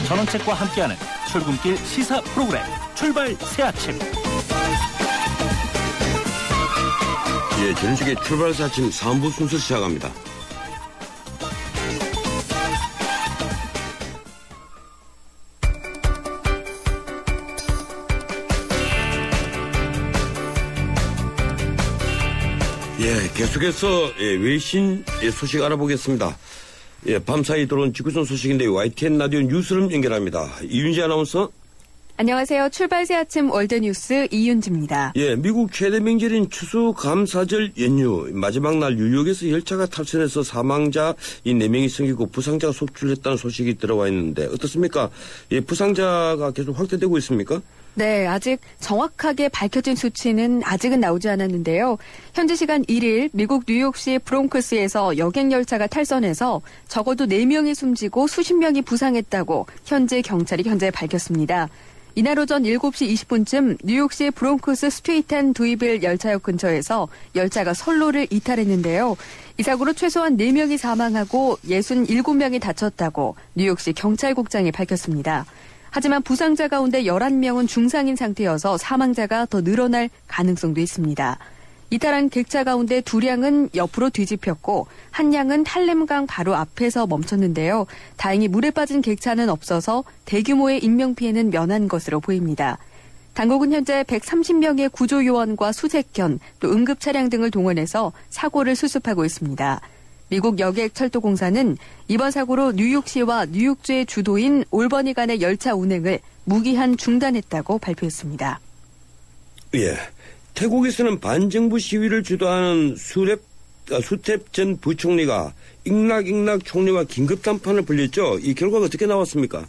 전원책과 함께하는 출근길 시사 프로그램 출발 새아침. 예, 전주의 출발 새아침 3부 순서 시작합니다. 예, 계속해서 외신 소식 알아보겠습니다. 예, 밤사이 들어온 지구촌 소식인데 YTN 라디오 뉴스룸 연결합니다. 이윤지 아나운서. 안녕하세요. 출발 새아침 월드뉴스 이윤지입니다. 예, 미국 최대 명절인 추수감사절 연휴 마지막 날 뉴욕에서 열차가 탈선해서 사망자 이 4명이 생기고 부상자가 속출했다는 소식이 들어와 있는데 어떻습니까? 예, 부상자가 계속 확대되고 있습니까? 네, 아직 정확하게 밝혀진 수치는 아직은 나오지 않았는데요. 현지 시간 1일 미국 뉴욕시 브롱크스에서 여객열차가 탈선해서 적어도 4명이 숨지고 수십 명이 부상했다고 현지 경찰이 현재 밝혔습니다. 이날 오전 7시 20분쯤 뉴욕시 브롱크스 스트레이트 두이빌 열차역 근처에서 열차가 선로를 이탈했는데요. 이 사고로 최소한 4명이 사망하고 67명이 다쳤다고 뉴욕시 경찰국장이 밝혔습니다. 하지만 부상자 가운데 11명은 중상인 상태여서 사망자가 더 늘어날 가능성도 있습니다. 이탈한 객차 가운데 2량은 옆으로 뒤집혔고 한 량은 할렘강 바로 앞에서 멈췄는데요. 다행히 물에 빠진 객차는 없어서 대규모의 인명피해는 면한 것으로 보입니다. 당국은 현재 130명의 구조요원과 수색견, 또 응급차량 등을 동원해서 사고를 수습하고 있습니다. 미국 여객철도공사는 이번 사고로 뉴욕시와 뉴욕주의 주도인 올버니 간의 열차 운행을 무기한 중단했다고 발표했습니다. 예, 태국에서는 반정부 시위를 주도하는 수텝 전 부총리가 잉락 총리와 긴급談判을 벌였죠. 이 결과가 어떻게 나왔습니까?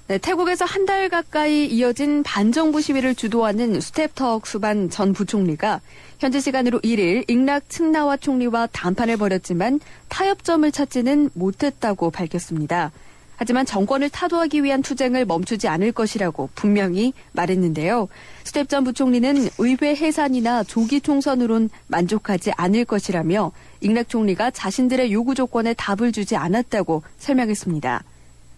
네, 태국에서 한 달 가까이 이어진 반정부 시위를 주도하는 수텝턱 수반 전 부총리가 현지 시간으로 1일 잉락 층나와 총리와談判을 벌였지만 타협점을 찾지는 못했다고 밝혔습니다. 하지만 정권을 타도하기 위한 투쟁을 멈추지 않을 것이라고 분명히 말했는데요. 수텝 전 부총리는 의회 해산이나 조기 총선으론 만족하지 않을 것이라며 잉락 총리가 자신들의 요구 조건에 답을 주지 않았다고 설명했습니다.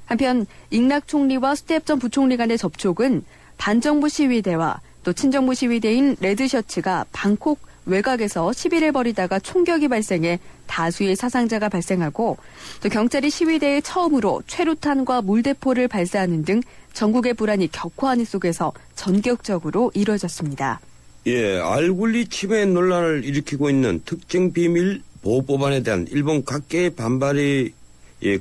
한편 잉락 총리와 수텝 전 부총리 간의 접촉은 반정부 시위대와 또 친정부 시위대인 레드셔츠가 방콕 외곽에서 시비를 벌이다가 총격이 발생해 다수의 사상자가 발생하고 또 경찰이 시위대에 처음으로 최루탄과 물대포를 발사하는 등 전국의 불안이 격화하는 속에서 전격적으로 이루어졌습니다. 예, 알굴리 침해 논란을 일으키고 있는 특정 비밀 보호법안에 대한 일본 각계의 반발이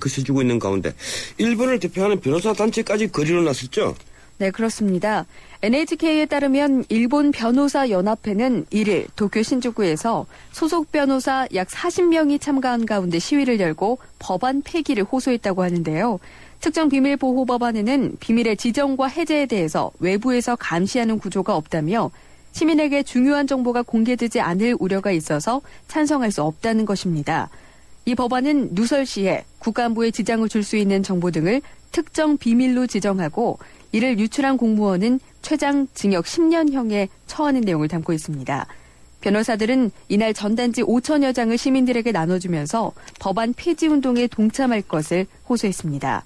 거세지고 있는 가운데 일본을 대표하는 변호사 단체까지 거리로 나섰죠? 네, 그렇습니다. NHK에 따르면 일본 변호사 연합회는 1일 도쿄 신주쿠에서 소속 변호사 약 40명이 참가한 가운데 시위를 열고 법안 폐기를 호소했다고 하는데요. 특정 비밀 보호 법안에는 비밀의 지정과 해제에 대해서 외부에서 감시하는 구조가 없다며 시민에게 중요한 정보가 공개되지 않을 우려가 있어서 찬성할 수 없다는 것입니다. 이 법안은 누설 시에 국가안보에 지장을 줄 수 있는 정보 등을 특정 비밀로 지정하고 이를 유출한 공무원은 최장 징역 10년형에 처하는 내용을 담고 있습니다. 변호사들은 이날 전단지 5천여 장을 시민들에게 나눠주면서 법안 폐지 운동에 동참할 것을 호소했습니다.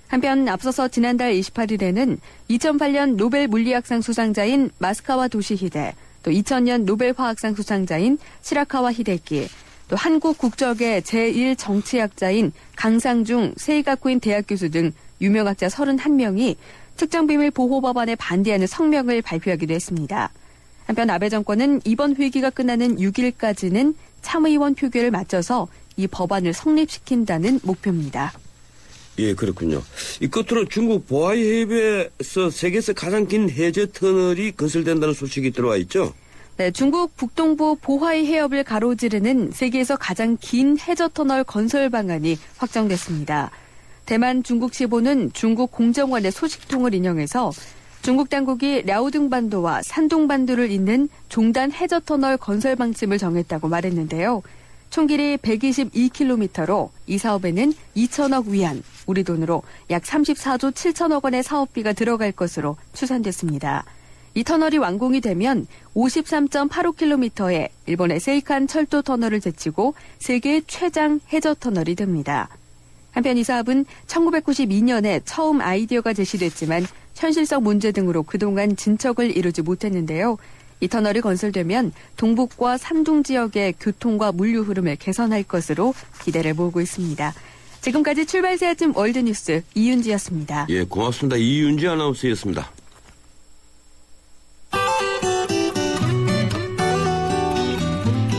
한편 앞서서 지난달 28일에는 2008년 노벨 물리학상 수상자인 마스카와 도시히데, 또 2000년 노벨 화학상 수상자인 시라카와 히데키, 또 한국 국적의 제1정치학자인 강상중 세이가쿠인 대학 교수 등 유명학자 31명이 특정비밀 보호법안에 반대하는 성명을 발표하기도 했습니다. 한편 아베 정권은 이번 회기가 끝나는 6일까지는 참의원 표결을 마쳐서 이 법안을 성립시킨다는 목표입니다. 예, 그렇군요. 이 끝으로 중국 보하이 해협에서 세계에서 가장 긴 해저 터널이 건설된다는 소식이 들어와 있죠? 네, 중국 북동부 보하이 해협을 가로지르는 세계에서 가장 긴 해저터널 건설 방안이 확정됐습니다. 대만 중국시보는 중국 공정원의 소식통을 인용해서 중국 당국이 랴오둥반도와 산둥반도를 잇는 종단 해저터널 건설 방침을 정했다고 말했는데요. 총 길이 122km로 이 사업에는 2천억 위안, 우리 돈으로 약 34조 7천억 원의 사업비가 들어갈 것으로 추산됐습니다. 이 터널이 완공이 되면 53.85km의 일본의 세이칸 철도 터널을 제치고 세계 최장 해저 터널이 됩니다. 한편 이 사업은 1992년에 처음 아이디어가 제시됐지만 현실성 문제 등으로 그동안 진척을 이루지 못했는데요. 이 터널이 건설되면 동북과 산둥 지역의 교통과 물류 흐름을 개선할 것으로 기대를 모으고 있습니다. 지금까지 출발새 아침 월드뉴스 이윤지였습니다. 예, 고맙습니다. 이윤지 아나운서였습니다.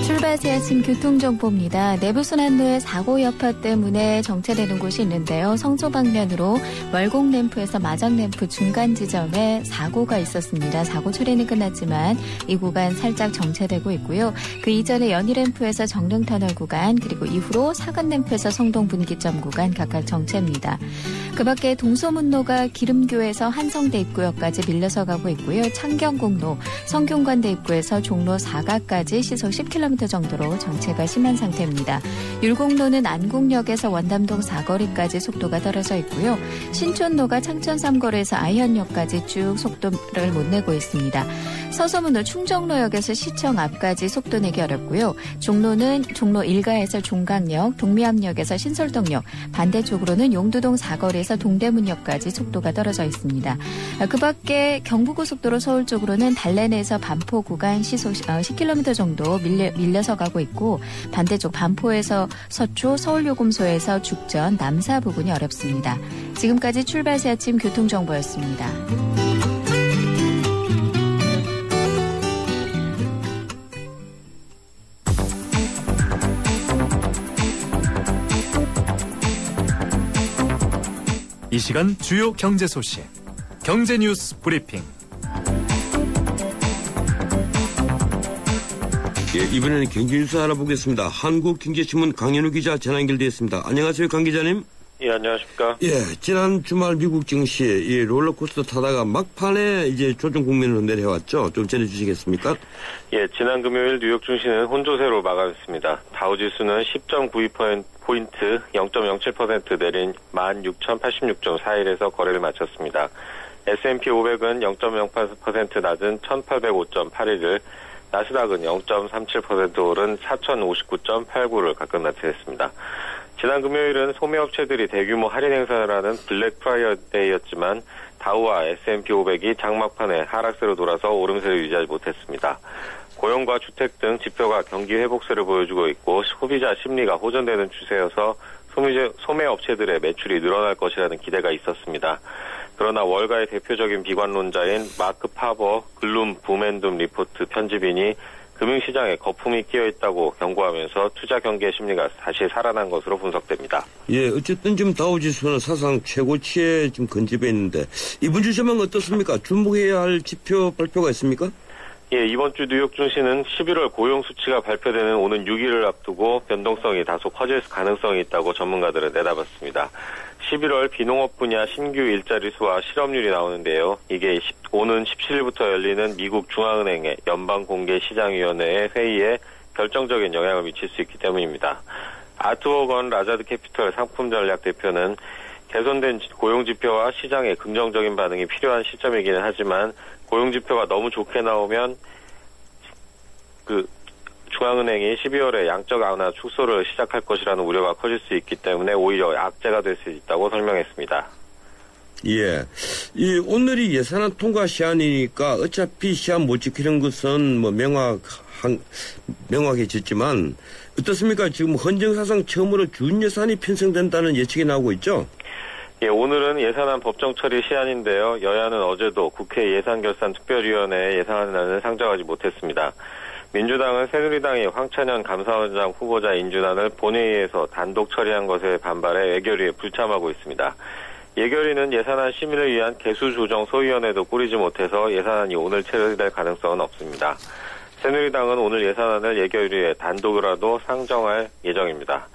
출발새 아침 교통정보입니다. 내부순환로의 사고 여파 때문에 정체되는 곳이 있는데요. 성소 방면으로 월곡램프에서 마장램프 중간 지점에 사고가 있었습니다. 사고 처리는 끝났지만 이 구간 살짝 정체되고 있고요. 그 이전에 연희램프에서 정릉터널 구간 그리고 이후로 사근램프에서 성동분기점 구간 각각 정체입니다. 그 밖에 동서문로가 기름교에서 한성대 입구역까지 밀려서 가고 있고요. 창경공로 성균관대 입구에서 종로 4가까지 시속 10km 정도로 정체가 심한 상태입니다. 율곡로는 안국역에서 원담동 사거리까지 속도가 떨어져 있고요. 신촌로가 창천 3거리에서 아현역까지 쭉 속도를 못 내고 있습니다. 서서문로 충정로역에서 시청 앞까지 속도 내기 어렵고요. 종로는 종로 1가에서 종강역, 동미암역에서 신설동역, 반대쪽으로는 용두동 사거리에서 동대문역까지 속도가 떨어져 있습니다. 그 밖에 경부고속도로 서울 쪽으로는 달래내에서 반포 구간 시속 10km 정도 밀려서 가고 있고 반대쪽 반포에서 서초, 서울요금소에서 죽전, 남사 부근이 어렵습니다. 지금까지 출발새 아침 교통정보였습니다. 이 시간 주요 경제 소식, 경제 뉴스 브리핑. 예, 이번에는 경제 뉴스 알아보겠습니다. 한국경제신문 강현우 기자 전화 연결되어 있습니다. 안녕하세요, 강 기자님. 예, 안녕하십니까. 예, 지난 주말 미국 증시 이 롤러코스터 타다가 막판에 이제 조정 국면을 내려왔죠. 좀 전해주시겠습니까? 예, 지난 금요일 뉴욕 증시는 혼조세로 마감했습니다. 다우지수는 10.92포인트 0.07% 내린 16,086.41에서 거래를 마쳤습니다. S&P 500은 0.08% 낮은 1,805.81을, 나스닥은 0.37% 오른 4,059.89를 가끔 나타냈습니다. 지난 금요일은 소매업체들이 대규모 할인 행사를 하는 블랙 프라이데이였지만 다우와 S&P 500이 장막판에 하락세로 돌아서 오름세를 유지하지 못했습니다. 고용과 주택 등 지표가 경기 회복세를 보여주고 있고 소비자 심리가 호전되는 추세여서 소매업체들의 매출이 늘어날 것이라는 기대가 있었습니다. 그러나 월가의 대표적인 비관론자인 마크 파버 글룸 붐앤둠 리포트 편집인이 금융시장에 거품이 끼어있다고 경고하면서 투자 경기의 심리가 다시 살아난 것으로 분석됩니다. 예, 어쨌든 지금 다우지수는 사상 최고치에 지금 근접해 있는데 이번 주 전망 어떻습니까? 주목해야 할 지표 발표가 있습니까? 예, 이번 주 뉴욕 증시는 11월 고용 수치가 발표되는 오는 6일을 앞두고 변동성이 다소 커질 가능성이 있다고 전문가들은 내다봤습니다. 11월 비농업 분야 신규 일자리 수와 실업률이 나오는데요. 이게 오는 17일부터 열리는 미국 중앙은행의 연방공개시장위원회의 회의에 결정적인 영향을 미칠 수 있기 때문입니다. 아트워건 라자드 캐피털 상품전략 대표는 개선된 고용지표와 시장의 긍정적인 반응이 필요한 시점이기는 하지만 고용지표가 너무 좋게 나오면 중앙은행이 12월에 양적 완화 축소를 시작할 것이라는 우려가 커질 수 있기 때문에 오히려 악재가 될 수 있다고 설명했습니다. 예. 오늘이 예산안 통과 시한이니까 어차피 시한 못 지키는 것은 뭐 명확해졌지만 어떻습니까? 지금 헌정사상 처음으로 준예산이 편성된다는 예측이 나오고 있죠? 예, 오늘은 예산안 법정 처리 시한인데요. 여야는 어제도 국회 예산결산특별위원회에 예산안을 상정하지 못했습니다. 민주당은 새누리당이 황찬현 감사원장 후보자 인준안을 본회의에서 단독 처리한 것에 반발해 예결위에 불참하고 있습니다. 예결위는 예산안 심의를 위한 개수조정 소위원회도 꾸리지 못해서 예산안이 오늘 처리될 가능성은 없습니다. 새누리당은 오늘 예산안을 예결위에 단독으로라도 상정할 예정입니다.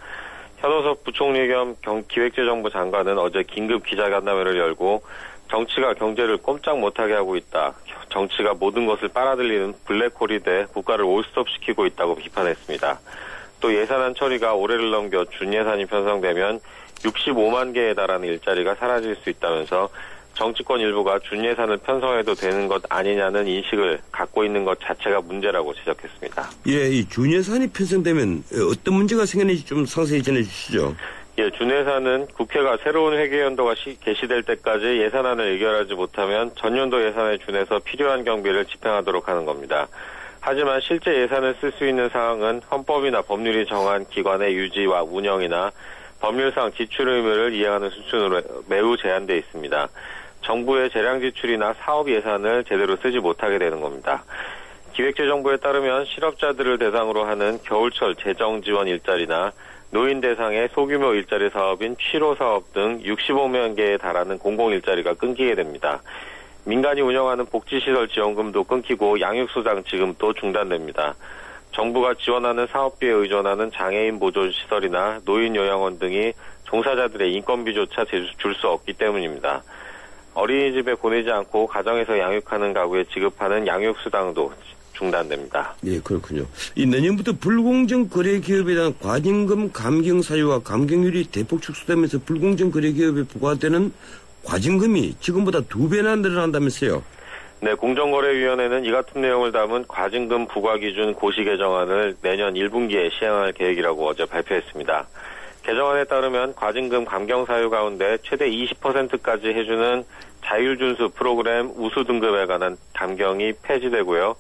현호섭 부총리 겸 기획재정부 장관은 어제 긴급 기자간담회를 열고 정치가 경제를 꼼짝 못하게 하고 있다. 정치가 모든 것을 빨아들이는 블랙홀이 돼 국가를 올스톱시키고 있다고 비판했습니다. 또 예산안 처리가 올해를 넘겨 준예산이 편성되면 65만 개에 달하는 일자리가 사라질 수 있다면서 정치권 일부가 준예산을 편성해도 되는 것 아니냐는 인식을 갖고 있는 것 자체가 문제라고 지적했습니다. 예, 이 준예산이 편성되면 어떤 문제가 생기는지 좀 상세히 전해 주시죠. 예, 준회사는 국회가 새로운 회계연도가 개시될 때까지 예산안을 의결하지 못하면 전년도 예산에 준해서 필요한 경비를 집행하도록 하는 겁니다. 하지만 실제 예산을 쓸 수 있는 사항은 헌법이나 법률이 정한 기관의 유지와 운영이나 법률상 지출 의무를 이행하는 수준으로 매우 제한되어 있습니다. 정부의 재량 지출이나 사업 예산을 제대로 쓰지 못하게 되는 겁니다. 기획재정부에 따르면 실업자들을 대상으로 하는 겨울철 재정지원 일자리나 노인 대상의 소규모 일자리 사업인 취로 사업 등 65만 개에 달하는 공공일자리가 끊기게 됩니다. 민간이 운영하는 복지시설 지원금도 끊기고 양육수당 지급도 중단됩니다. 정부가 지원하는 사업비에 의존하는 장애인 보조시설이나 노인요양원 등이 종사자들의 인건비조차 줄 수 없기 때문입니다. 어린이집에 보내지 않고 가정에서 양육하는 가구에 지급하는 양육수당도 중단됩니다. 예, 그렇군요. 이 내년부터 불공정 거래 기업에 대한 과징금 감경 사유와 감경률이 대폭 축소되면서 불공정 거래 기업에 부과되는 과징금이 지금보다 2배나 늘어난다면서요? 네, 공정거래위원회는 이 같은 내용을 담은 과징금 부과 기준 고시 개정안을 내년 1분기에 시행할 계획이라고 어제 발표했습니다. 개정안에 따르면 과징금 감경 사유 가운데 최대 20%까지 해주는 자율준수 프로그램 우수 등급에 관한 감경이 폐지되고요.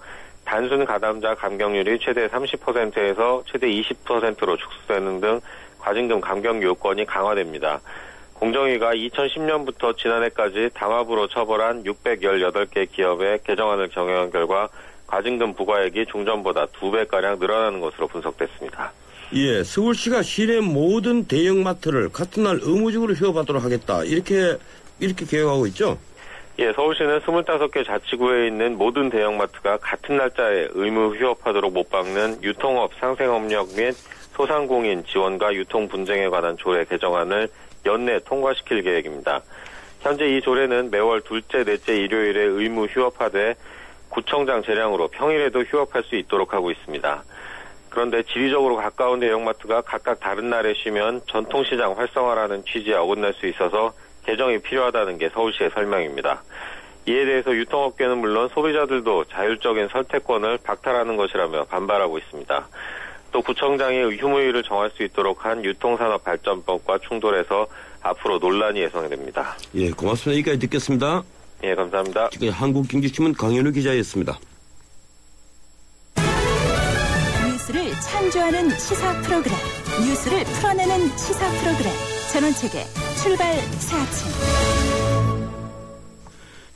단순 가담자 감경률이 최대 30%에서 최대 20%로 축소되는 등 과징금 감경 요건이 강화됩니다. 공정위가 2010년부터 지난해까지 담합으로 처벌한 618개 기업의 개정안을 경영한 결과 과징금 부과액이 중전보다 2배가량 늘어나는 것으로 분석됐습니다. 예, 서울시가 시내 모든 대형마트를 같은 날 의무적으로 휴업하도록 하겠다. 이렇게 계획하고 있죠? 예, 서울시는 25개 자치구에 있는 모든 대형마트가 같은 날짜에 의무 휴업하도록 못 박는 유통업 상생업력 및 소상공인 지원과 유통 분쟁에 관한 조례 개정안을 연내 통과시킬 계획입니다. 현재 이 조례는 매월 둘째, 넷째 일요일에 의무 휴업하되 구청장 재량으로 평일에도 휴업할 수 있도록 하고 있습니다. 그런데 지리적으로 가까운 대형마트가 각각 다른 날에 쉬면 전통시장 활성화라는 취지에 어긋날 수 있어서 개정이 필요하다는 게 서울시의 설명입니다. 이에 대해서 유통업계는 물론 소비자들도 자율적인 선택권을 박탈하는 것이라며 반발하고 있습니다. 또 구청장이 휴무일을 정할 수 있도록 한 유통산업발전법과 충돌해서 앞으로 논란이 예상됩니다. 예, 고맙습니다. 여기까지 듣겠습니다. 예, 감사합니다. 지금 한국경제신문 강현우 기자였습니다. 뉴스를 창조하는 시사 프로그램, 뉴스를 풀어내는 시사 프로그램, 전원책의 출발 4층.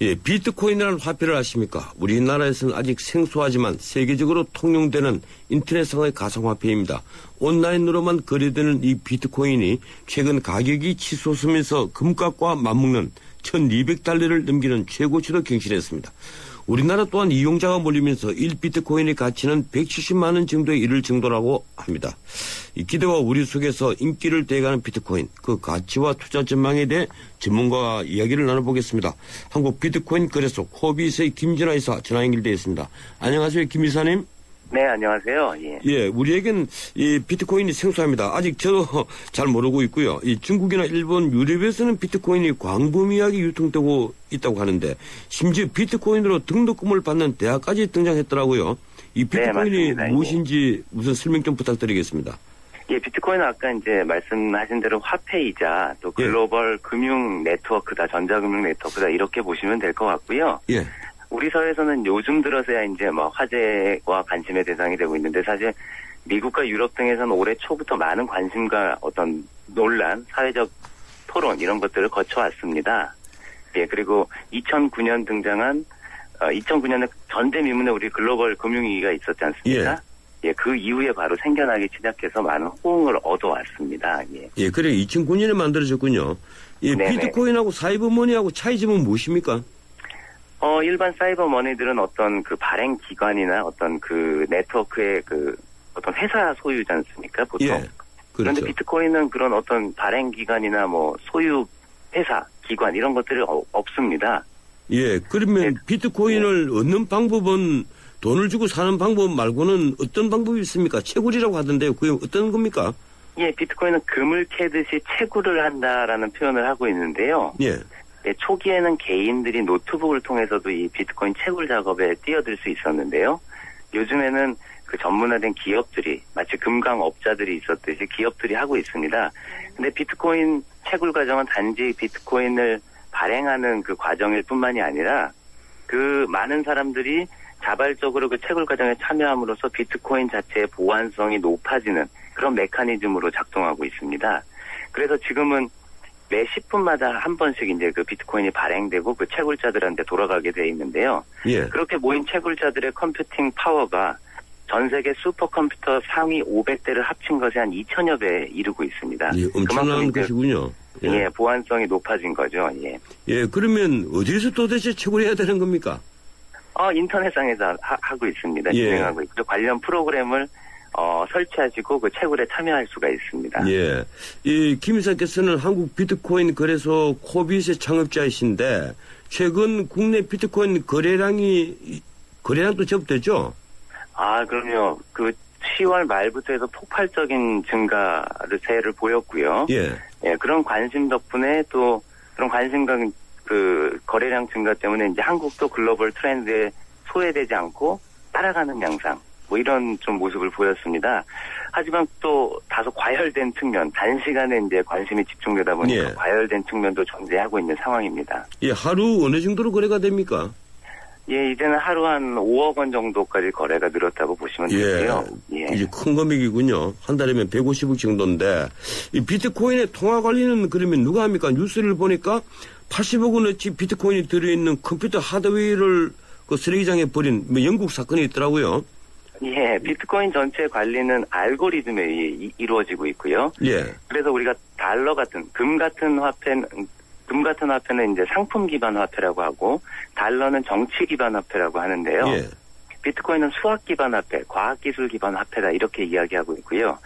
예, 비트코인이라는 화폐를 아십니까? 우리나라에서는 아직 생소하지만 세계적으로 통용되는 인터넷상의 가상화폐입니다. 온라인으로만 거래되는 이 비트코인이 최근 가격이 치솟으면서 금값과 맞먹는 1200달러를 넘기는 최고치로 경신했습니다. 우리나라 또한 이용자가 몰리면서 1비트코인의 가치는 170만 원 정도에 이를 정도라고 합니다. 이 기대와 우리 속에서 인기를 대가는 비트코인, 그 가치와 투자 전망에 대해 전문가와 이야기를 나눠보겠습니다. 한국 비트코인 거래소 코비스의 김진아 이사 전화 연결되어 있습니다. 안녕하세요, 김 이사님. 네, 안녕하세요. 예, 우리에겐 이 비트코인이 생소합니다. 아직 저도 잘 모르고 있고요. 이 중국이나 일본, 유럽에서는 비트코인이 광범위하게 유통되고 있다고 하는데 심지어 비트코인으로 등록금을 받는 대학까지 등장했더라고요. 이 비트코인이 네, 무엇인지 무슨 설명 좀 부탁드리겠습니다. 예, 비트코인은 아까 이제 말씀하신 대로 화폐이자 또 글로벌 금융 네트워크다, 전자금융 네트워크다 이렇게 보시면 될 것 같고요. 예. 우리 사회에서는 요즘 들어서야 이제 뭐 화제와 관심의 대상이 되고 있는데 사실 미국과 유럽 등에서는 올해 초부터 많은 관심과 어떤 논란, 사회적 토론 이런 것들을 거쳐왔습니다. 예, 그리고 2009년 등장한 2009년에 전대미문에 우리 글로벌 금융위기가 있었지 않습니까? 예, 그 이후에 바로 생겨나기 시작해서 많은 호응을 얻어왔습니다. 예. 예, 그래 2009년에 만들어졌군요. 예, 비트코인하고 사이버머니하고 차이점은 무엇입니까? 일반 사이버 머니들은 어떤 그 발행 기관이나 어떤 그 네트워크의 그 어떤 회사 소유지 않습니까? 보통. 예, 그렇죠. 그런데 비트코인은 그런 어떤 발행 기관이나 뭐 소유 회사, 기관 이런 것들이 없습니다. 예, 그러면 비트코인을 얻는 방법은 돈을 주고 사는 방법 말고는 어떤 방법이 있습니까? 채굴이라고 하던데요. 그게 어떤 겁니까? 예, 비트코인은 금을 캐듯이 채굴을 한다라는 표현을 하고 있는데요. 예. 네, 초기에는 개인들이 노트북을 통해서도 이 비트코인 채굴 작업에 뛰어들 수 있었는데요. 요즘에는 그 전문화된 기업들이 마치 금강업자들이 있었듯이 기업들이 하고 있습니다. 근데 비트코인 채굴 과정은 단지 비트코인을 발행하는 그 과정일 뿐만이 아니라 그 많은 사람들이 자발적으로 그 채굴 과정에 참여함으로써 비트코인 자체의 보안성이 높아지는 그런 메커니즘으로 작동하고 있습니다. 그래서 지금은 매 10분마다 한 번씩 이제 그 비트코인이 발행되고 그 채굴자들한테 돌아가게 돼 있는데요. 예. 그렇게 모인 채굴자들의 컴퓨팅 파워가 전 세계 슈퍼컴퓨터 상위 500대를 합친 것이 한 2천여 배에 이르고 있습니다. 예, 엄청난 것이군요. 예, 보안성이 높아진 거죠. 예. 예, 그러면 어디에서 도대체 채굴해야 되는 겁니까? 인터넷상에서 하고 있습니다. 예. 진행하고 있고 관련 프로그램을 설치하시고 그 채굴에 참여할 수가 있습니다. 예. 이 김 이사께서는 한국 비트코인 거래소 코빗의 창업자이신데 최근 국내 비트코인 거래량도 접대죠? 그럼요. 그 10월 말부터 해서 폭발적인 증가세를 보였고요. 예. 예, 그런 관심 덕분에 또 그런 관심과 그 거래량 증가 때문에 이제 한국도 글로벌 트렌드에 소외되지 않고 따라가는 양상, 뭐 이런 좀 모습을 보였습니다. 하지만 또 다소 과열된 측면, 단시간에 이제 관심이 집중되다 보니까 예. 과열된 측면도 존재하고 있는 상황입니다. 예, 하루 어느 정도로 거래가 됩니까? 예, 이제는 하루 한 5억 원 정도까지 거래가 늘었다고 보시면 되고요. 예. 이제 큰 금액이군요. 한 달이면 150억 정도인데, 이 비트코인의 통화 관리는 그러면 누가 합니까? 뉴스를 보니까 80억 원어치 비트코인이 들어있는 컴퓨터 하드웨어를 그 쓰레기장에 버린 영국 사건이 있더라고요. 예, 비트코인 전체 관리는 알고리즘에 이루어지고 있고요. 예. 그래서 우리가 달러 같은, 금 같은 화폐는 이제 상품 기반 화폐라고 하고, 달러는 정치 기반 화폐라고 하는데요. 예. 비트코인은 수학 기반 화폐, 과학기술 기반 화폐다 이렇게 이야기하고 있고요.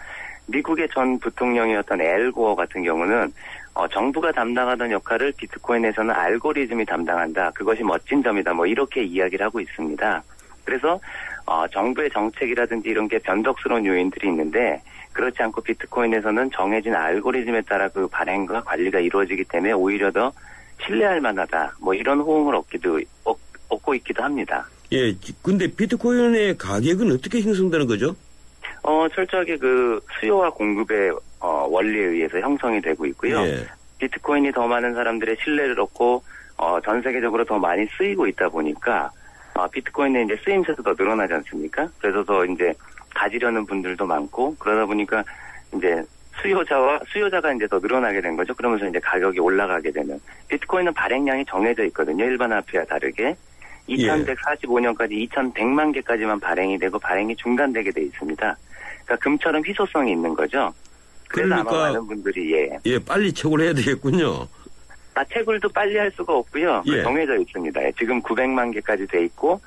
미국의 전 부통령이었던 엘 고어 같은 경우는 정부가 담당하던 역할을 비트코인에서는 알고리즘이 담당한다. 그것이 멋진 점이다. 뭐 이렇게 이야기를 하고 있습니다. 그래서 정부의 정책이라든지 이런 게 변덕스러운 요인들이 있는데 그렇지 않고 비트코인에서는 정해진 알고리즘에 따라 그 발행과 관리가 이루어지기 때문에 오히려 더 신뢰할 만하다. 뭐 이런 호응을 얻고 있기도 합니다. 예. 근데 비트코인의 가격은 어떻게 형성되는 거죠? 철저하게 그 수요와 공급의 원리에 의해서 형성이 되고 있고요. 예. 비트코인이 더 많은 사람들의 신뢰를 얻고 전 세계적으로 더 많이 쓰이고 있다 보니까 비트코인의 이제 쓰임새도 더 늘어나지 않습니까? 그래서 더 이제 가지려는 분들도 많고 그러다 보니까 이제 수요자가 이제 더 늘어나게 된 거죠. 그러면서 이제 가격이 올라가게 되는. 비트코인은 발행량이 정해져 있거든요. 일반 화폐와 다르게. 2145년까지 2100만 개까지만 발행이 되고 발행이 중단되게 돼 있습니다. 그러니까 금처럼 희소성이 있는 거죠. 그래서 그러니까 아마 많은 분들이 빨리 채굴해야 되겠군요. 채굴도 빨리 할 수가 없고요. 예. 정해져 있습니다. 지금 900만 개까지 돼 있고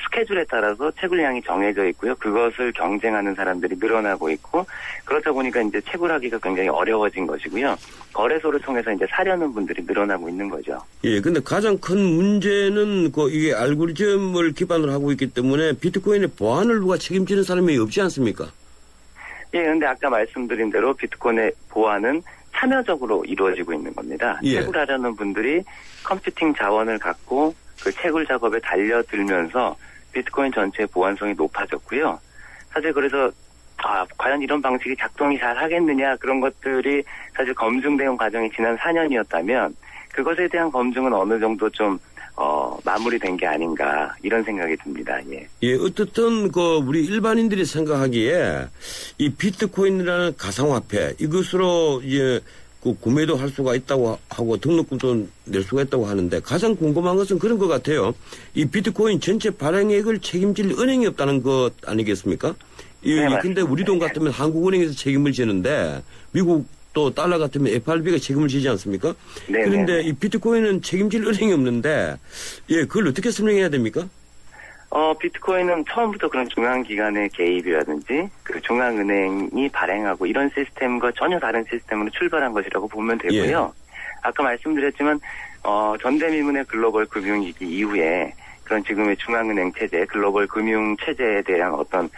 스케줄에 따라서 채굴량이 정해져 있고요. 그것을 경쟁하는 사람들이 늘어나고 있고 그렇다 보니까 이제 채굴하기가 굉장히 어려워진 것이고요. 거래소를 통해서 이제 사려는 분들이 늘어나고 있는 거죠. 예, 근데 가장 큰 문제는 이게 알고리즘을 기반으로 하고 있기 때문에 비트코인의 보안을 누가 책임지는 사람이 없지 않습니까? 예, 근데 아까 말씀드린 대로 비트코인의 보안은 참여적으로 이루어지고 있는 겁니다. 예. 채굴하려는 분들이 컴퓨팅 자원을 갖고 그 채굴 작업에 달려들면서 비트코인 전체의 보안성이 높아졌고요. 사실 그래서 과연 이런 방식이 작동이 잘 하겠느냐 그런 것들이 사실 검증된 과정이 지난 4년이었다면 그것에 대한 검증은 어느 정도 좀 마무리된 게 아닌가 이런 생각이 듭니다. 예. 예, 어떻든 우리 일반인들이 생각하기에 이 비트코인이라는 가상화폐 이것으로 이제 구매도 할 수가 있다고 하고 등록금도 낼 수가 있다고 하는데 가장 궁금한 것은 그런 것 같아요. 이 비트코인 전체 발행액을 책임질 은행이 없다는 것 아니겠습니까? 네, 근데 우리 돈 같으면 한국은행에서 책임을 지는데 미국 또 달러 같으면 FRB가 책임을 지지 않습니까? 네, 그런데 이 비트코인은 책임질 은행이 없는데 그걸 어떻게 설명해야 됩니까? 비트코인은 처음부터 그런 중앙기관의 개입이라든지 그 중앙은행이 발행하고 이런 시스템과 전혀 다른 시스템으로 출발한 것이라고 보면 되고요. 예. 아까 말씀드렸지만 전대미문의 글로벌 금융위기 이후에 그런 지금의 중앙은행 체제, 글로벌 금융 체제에 대한 어떤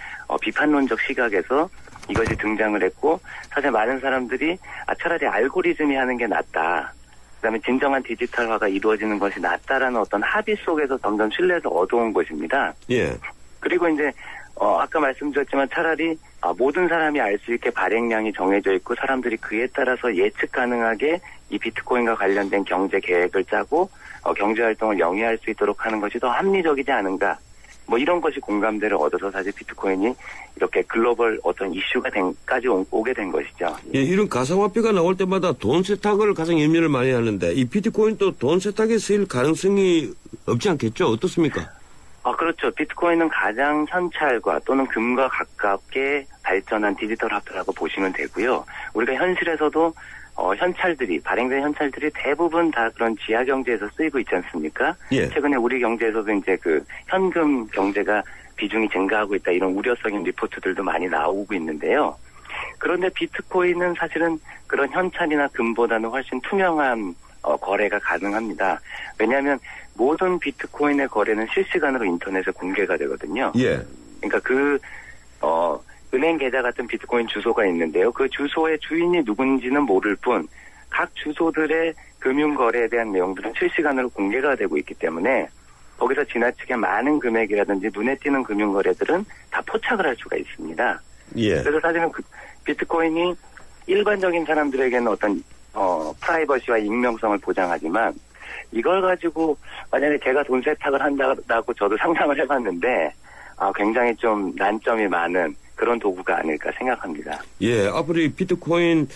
비판론적 시각에서 이것이 등장을 했고 사실 많은 사람들이 차라리 알고리즘이 하는 게 낫다. 그다음에 진정한 디지털화가 이루어지는 것이 낫다라는 어떤 합의 속에서 점점 신뢰를 얻어온 것입니다. 예. 그리고 이제 아까 말씀드렸지만 차라리 모든 사람이 알 수 있게 발행량이 정해져 있고 사람들이 그에 따라서 예측 가능하게 이 비트코인과 관련된 경제 계획을 짜고 경제 활동을 영위할 수 있도록 하는 것이 더 합리적이지 않은가. 뭐 이런 것이 공감대를 얻어서 사실 비트코인이 이렇게 글로벌 어떤 이슈가 까지 오게 된 것이죠. 예, 이런 가상화폐가 나올 때마다 돈 세탁을 가장 염려를 많이 하는데 이 비트코인도 돈 세탁에 쓰일 가능성이 없지 않겠죠? 어떻습니까? 그렇죠. 비트코인은 가장 현찰과 또는 금과 가깝게 발전한 디지털 화폐라고 보시면 되고요. 우리가 현실에서도 발행된 현찰들이 대부분 다 그런 지하 경제에서 쓰이고 있지 않습니까? 예. 최근에 우리 경제에서도 이제 그 현금 경제가 비중이 증가하고 있다 이런 우려적인 리포트들도 많이 나오고 있는데요. 그런데 비트코인은 사실은 그런 현찰이나 금보다는 훨씬 투명한 거래가 가능합니다. 왜냐하면 모든 비트코인의 거래는 실시간으로 인터넷에 공개가 되거든요. 예. 그러니까 은행 계좌 같은 비트코인 주소가 있는데요. 그 주소의 주인이 누군지는 모를 뿐 각 주소들의 금융 거래에 대한 내용들은 실시간으로 공개가 되고 있기 때문에 거기서 지나치게 많은 금액이라든지 눈에 띄는 금융 거래들은 다 포착을 할 수가 있습니다. 예. 그래서 사실은 비트코인이 일반적인 사람들에게는 어떤 프라이버시와 익명성을 보장하지만 이걸 가지고 만약에 제가 돈 세탁을 한다고 저도 상상을 해봤는데 굉장히 좀 난점이 많은 그런 도구가 아닐까 생각합니다. 예, 앞으로 이 비트코인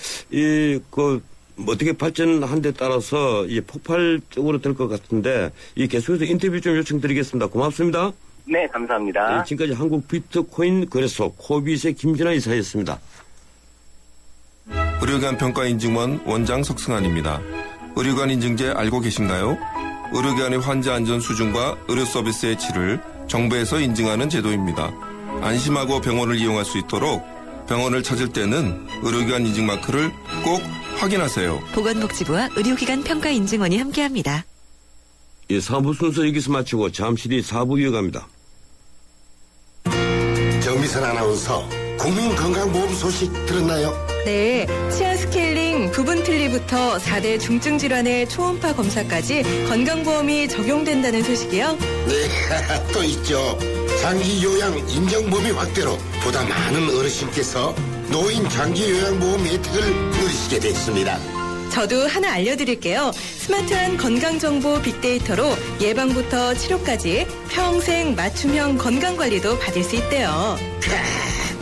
어떻게 발전한 데 따라서 폭발적으로 될 것 같은데 계속해서 인터뷰 좀 요청드리겠습니다. 고맙습니다. 네, 감사합니다. 예, 지금까지 한국 비트코인 거래소 코빗의 김진아 이사였습니다. 의료기관 평가인증원 원장 석승환입니다. 의료기관 인증제 알고 계신가요? 의료기관의 환자 안전 수준과 의료 서비스의 질을 정부에서 인증하는 제도입니다. 안심하고 병원을 이용할 수 있도록 병원을 찾을 때는 의료기관 인증 마크를 꼭 확인하세요. 보건복지부와 의료기관 평가인증원이 함께합니다. 예, 3부 순서 여기서 마치고 잠시 뒤 4부 이어갑니다. 정미선 아나운서, 국민건강보험 소식 들었나요? 네, 치아 스케일링, 부분 틀니부터 4대 중증 질환의 초음파 검사까지 건강보험이 적용된다는 소식이요? 네, 또 있죠. 장기 요양 인정범위 확대로 보다 많은 어르신께서 노인 장기 요양보험 혜택을 누리시게 됐습니다. 저도 하나 알려드릴게요. 스마트한 건강정보 빅데이터로 예방부터 치료까지 평생 맞춤형 건강관리도 받을 수 있대요.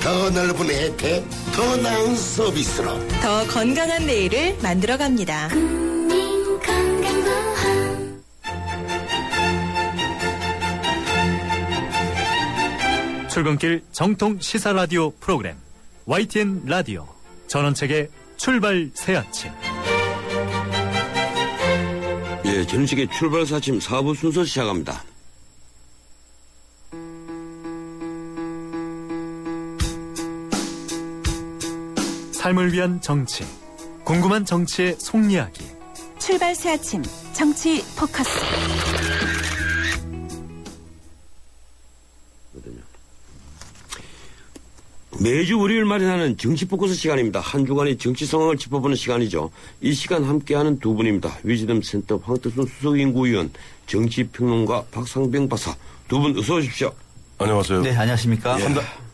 더 넓은 혜택, 더 나은 서비스로 더 건강한 내일을 만들어갑니다. 출근길 정통 시사 라디오 프로그램 YTN 라디오 전원책의 출발 새아침. 예, 전원책의 출발 새아침 4부 순서 시작합니다. 삶을 위한 정치, 궁금한 정치의 속이야기. 출발 새아침 정치 포커스. 매주 월요일 마련하는 정치 포커스 시간입니다. 한 주간의 정치 상황을 짚어보는 시간이죠. 이 시간 함께하는 두 분입니다. 위즈덤 센터 황태순 수석연구위원, 정치평론가 박상병 박사. 두 분 어서 오십시오. 안녕하세요. 네, 안녕하십니까.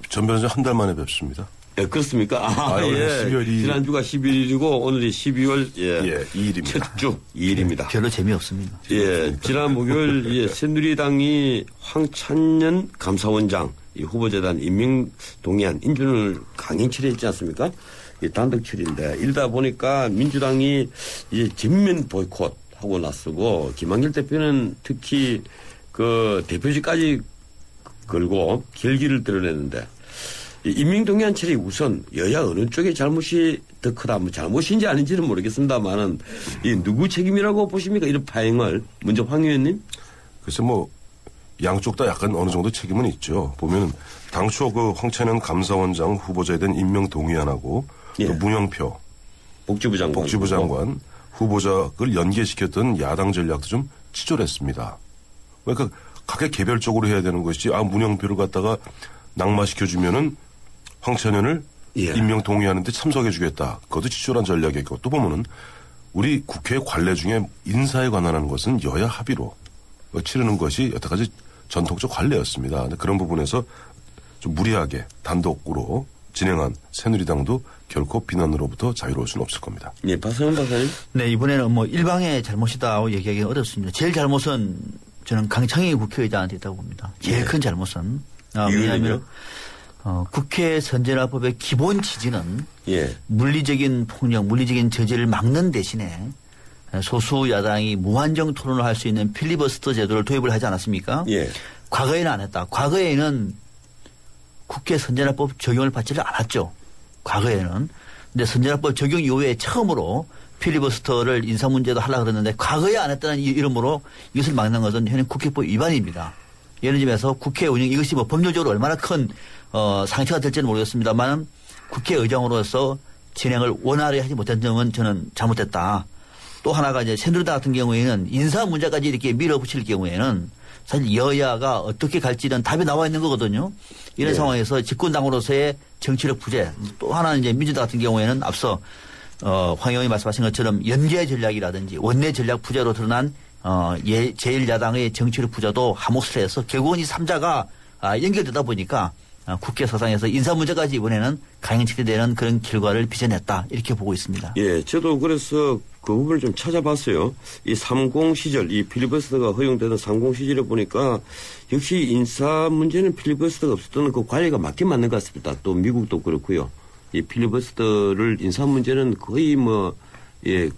전 변호사 한 달 만에 뵙습니다. 예, 그렇습니까? 예. 12월 2일. 지난주가 11일이고 오늘이 12월 2일입니다. 첫 주 2일입니다. 별로 재미없습니다. 예, 지난 목요일 새누리당이 황찬년 감사원장 이 후보재단 임명 동의안 인준을 강행 처리했지 않습니까? 단독 처리인데 이러다 보니까 민주당이 이제 전면 보이콧 하고 나서고 김한길 대표는 특히 그 대표직까지 걸고 결기를 드러냈는데 임명 동의안 처리 우선 여야 어느 쪽의 잘못이 더 크다, 뭐 잘못인지 아닌지는 모르겠습니다만은 이 누구 책임이라고 보십니까? 이런 파행을 먼저 황 의원님. 글쎄 양쪽 다 약간 어느 정도 책임은 있죠. 보면 당초 그 황찬현 감사원장 후보자에 대한 임명 동의안하고 또 문영표 복지부 장관 후보자를 연계시켰던 야당 전략도 좀 치졸했습니다. 그러니까 각각 개별적으로 해야 되는 것이지 문영표를 갖다가 낙마시켜주면은 황찬현을 임명 동의하는데 참석해주겠다. 그것도 치졸한 전략이고 또 보면은 우리 국회 관례 중에 인사에 관한 것은 여야 합의로 치르는 것이 여태까지 전통적 관례였습니다. 근데 그런 부분에서 좀 무리하게 단독으로 진행한 새누리당도 결코 비난으로부터 자유로울 수는 없을 겁니다. 네, 박성훈 박사님. 네, 이번에는 뭐 일방의 잘못이다고 얘기하기 어렵습니다. 제일 잘못은 저는 강창희 국회의장한테 있다고 봅니다. 제일 큰 잘못은. 왜냐하면 국회 선진화법의 기본 취지는 물리적인 폭력, 물리적인 저지를 막는 대신에 소수 야당이 무한정 토론을 할 수 있는 필리버스터 제도를 도입을 하지 않았습니까? 과거에는 안 했다. 과거에는 국회 선진화법 적용을 받지를 않았죠. 과거에는. 근데 선진화법 적용 이후에 처음으로 필리버스터를 인사 문제도 하려고 그랬는데 과거에 안 했다는 이름으로 이것을 막는 것은 현행 국회법 위반입니다. 이런 점에서 국회 운영 이것이 뭐 법률적으로 얼마나 큰 상처가 될지는 모르겠습니다만 국회의장으로서 진행을 원활히 하지 못한 점은 저는 잘못됐다. 또 하나가 이제 새누리당 같은 경우에는 인사 문제까지 이렇게 밀어붙일 경우에는 사실 여야가 어떻게 갈지는 답이 나와 있는 거거든요. 이런 상황에서 집권당으로서의 정치력 부재. 또 하나는 이제 민주당 같은 경우에는 앞서 황 의원이 말씀하신 것처럼 연계 전략이라든지 원내 전략 부재로 드러난 제1야당의 정치력 부재도 한몫을 해서 결국은 이 3자가 연결되다 보니까 국회 사상에서 인사 문제까지 이번에는 강행 처리되는 그런 결과를 빚어냈다 이렇게 보고 있습니다. 예, 저도 그래서 그 부분을 좀 찾아봤어요. 이 30 시절, 이 필리버스터가 허용되던 30 시절에 보니까 역시 인사 문제는 필리버스터가 없었던 그 관리가 맞긴 맞는 것 같습니다. 또 미국도 그렇고요. 이 필리버스터를 인사 문제는 거의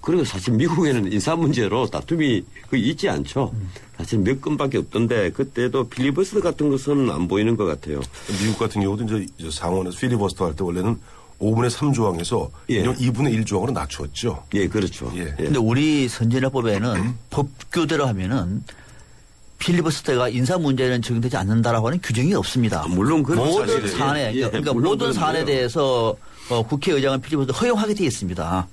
그리고 사실 미국에는 인사 문제로 다툼이 거의 있지 않죠. 사실 몇 건밖에 없던데 그때도 필리버스터 같은 것은 안 보이는 것 같아요. 미국 같은 경우도 이제 상원에서 필리버스터 할 때 원래는 5분의 3조항에서 2분의 1조항으로 낮추었죠. 예, 그렇죠. 근데 우리 선진화법에는 법규대로 하면은 필리버스터가 인사 문제는 적용되지 않는다라고 하는 규정이 없습니다. 물론 그런 모든 사안에 그러니까 모든 사안에 대해서 국회의장은 필리버스터 허용하게 되어 있습니다.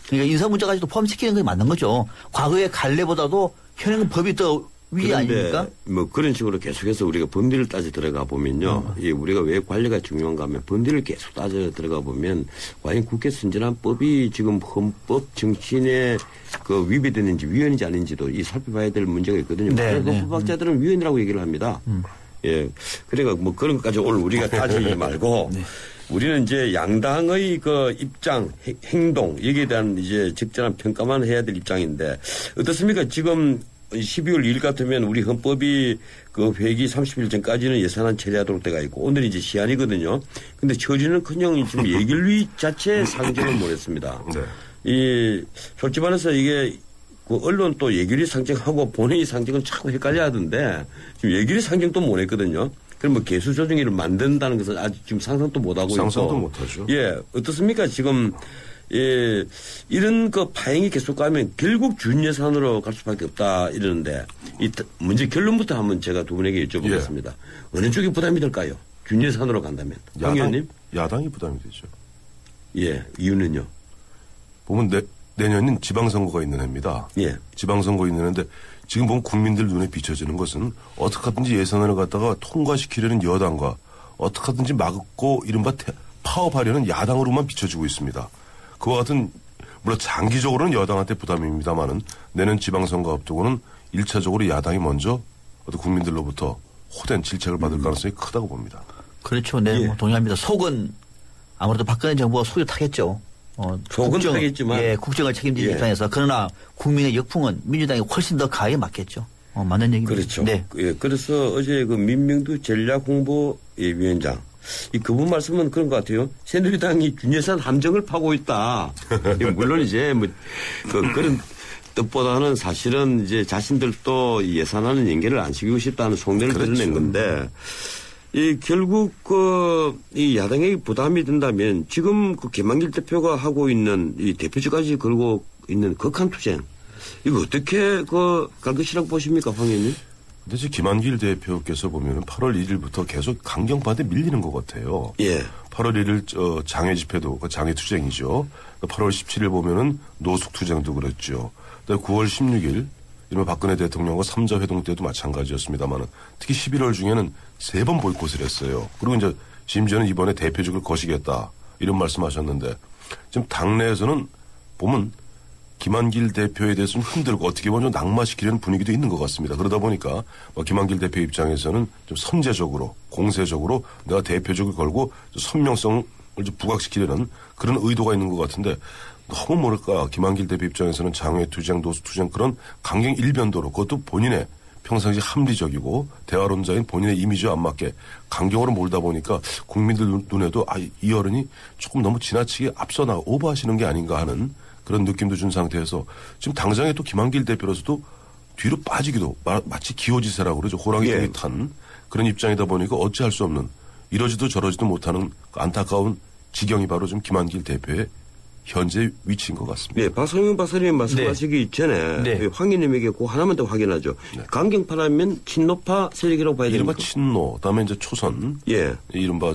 그러니까 인사 문제까지도 포함시키는 게 맞는 거죠. 과거의 관례보다도 현행 법이 더 위 아닙니까? 뭐 그런 식으로 계속해서 우리가 법리를 따져 들어가 보면요. 우리가 왜 관리가 중요한가 하면 법리를 계속 따져 들어가 보면 과연 국회 선진화법이 지금 헌법 정치인의 그 위배되는지 위헌인지 아닌지도 이 살펴봐야 될 문제가 있거든요. 헌법학자들은 위헌이라고 얘기를 합니다. 예. 그러니까 뭐 그런 것까지 오늘 우리가 따지지 말고 우리는 이제 양당의 그 입장, 행동, 여기에 대한 이제 적절한 평가만 해야 될 입장인데 어떻습니까? 지금 12월 2일 같으면 우리 헌법이 그 회기 30일 전까지는 예산안 처리하도록 돼가 있고 오늘이 이제 시한이거든요. 근데 처리는커녕 지금 예결위 자체 상정을 못했습니다. 이 솔직히 말해서 이게 그 언론 또 예결위 상정하고 본회의 상정은 자꾸 헷갈려 하던데 지금 예결위 상정도 못했거든요. 그럼 뭐 개수 조정위를 만든다는 것은 아직 지금 상상도 못하고 있고. 상상도 못하죠. 예. 어떻습니까? 지금 이런 그 파행이 계속 가면 결국 준 예산으로 갈 수밖에 없다 이러는데 이 문제 결론부터 한번 제가 두 분에게 여쭤보겠습니다. 어느 쪽이 부담이 될까요? 준 예산으로 간다면. 황 의원님? 야당이 부담이 되죠. 예. 이유는요? 보면 내년은 지방선거가 있는 해입니다. 지방선거 있는 해인데 지금 보면 국민들 눈에 비춰지는 것은 어떻게 하든지 예산안을 갖다가 통과시키려는 여당과 어떻게 하든지 막고 이른바 파업하려는 야당으로만 비춰지고 있습니다. 그와 같은 물론 장기적으로는 여당한테 부담입니다만은 내년 지방선거 앞두고는 1차적으로 야당이 먼저 어떤 국민들로부터 호된 질책을 받을 가능성이 크다고 봅니다. 그렇죠. 네, 뭐 동의합니다. 속은 아무래도 박근혜 정부가 속이 타겠죠. 속은 타겠지만 국정을 책임지는 입장에서 그러나 국민의 역풍은 민주당이 훨씬 더 강하게 맞겠죠. 맞는 얘기입니다. 그렇죠. 네. 그래서 어제 그 민명두 전략홍보위원장 그분 말씀은 그런 것 같아요. 새누리당이 준예산 함정을 파고 있다. 물론 이제 뭐 그런 뜻보다는 사실은 이제 자신들도 예산안은 연계를 안 시키고 싶다는 속내를 드러낸 건데 결국 이 야당에게 부담이 된다면 지금 그 김한길 대표가 하고 있는 이 대표직까지 걸고 있는 극한 투쟁 이거 어떻게 갈 것이라고 보십니까, 황 의원님? 근데 지금 김한길 대표께서 보면은 8월 1일부터 계속 강경파한테 밀리는 것 같아요. 8월 1일 장외 집회도 장외 투쟁이죠. 8월 17일 보면은 노숙 투쟁도 그랬죠. 9월 16일 이른바 박근혜 대통령과 3자 회동 때도 마찬가지였습니다만 특히 11월 중에는 3번 보이콧을 했어요. 그리고 이제 심지어는 이번에 대표직을 거시겠다 이런 말씀하셨는데 지금 당내에서는 보면 김한길 대표에 대해서는 흔들고 어떻게 보면 좀 낙마시키려는 분위기도 있는 것 같습니다. 그러다 보니까 김한길 대표 입장에서는 좀 선제적으로 공세적으로 내가 대표적을 걸고 선명성을 좀 부각시키려는 그런 의도가 있는 것 같은데 너무 뭐랄까 김한길 대표 입장에서는 장외 투쟁 노수 투쟁 그런 강경 일변도로 그것도 본인의 평상시 합리적이고 대화론자인 본인의 이미지와 안 맞게 강경으로 몰다 보니까 국민들 눈에도 이 어른이 조금 너무 지나치게 앞서 나가 오버하시는 게 아닌가 하는 그런 느낌도 준 상태에서 지금 당장에 또 김한길 대표로서도 뒤로 빠지기도 마치 기호지세라고 그러죠. 호랑이 등에 탄 그런 입장이다 보니까 어찌할 수 없는 이러지도 저러지도 못하는 안타까운 지경이 바로 좀 김한길 대표의 현재 위치인 것 같습니다. 네, 박성윤 박사님 말씀하시기 전에 황희님에게 꼭 하나만 더 확인하죠. 강경파라면 친노파 세력이라고 봐야 됩니까? 이른바 친노, 그다음에 이제 초선, 이른바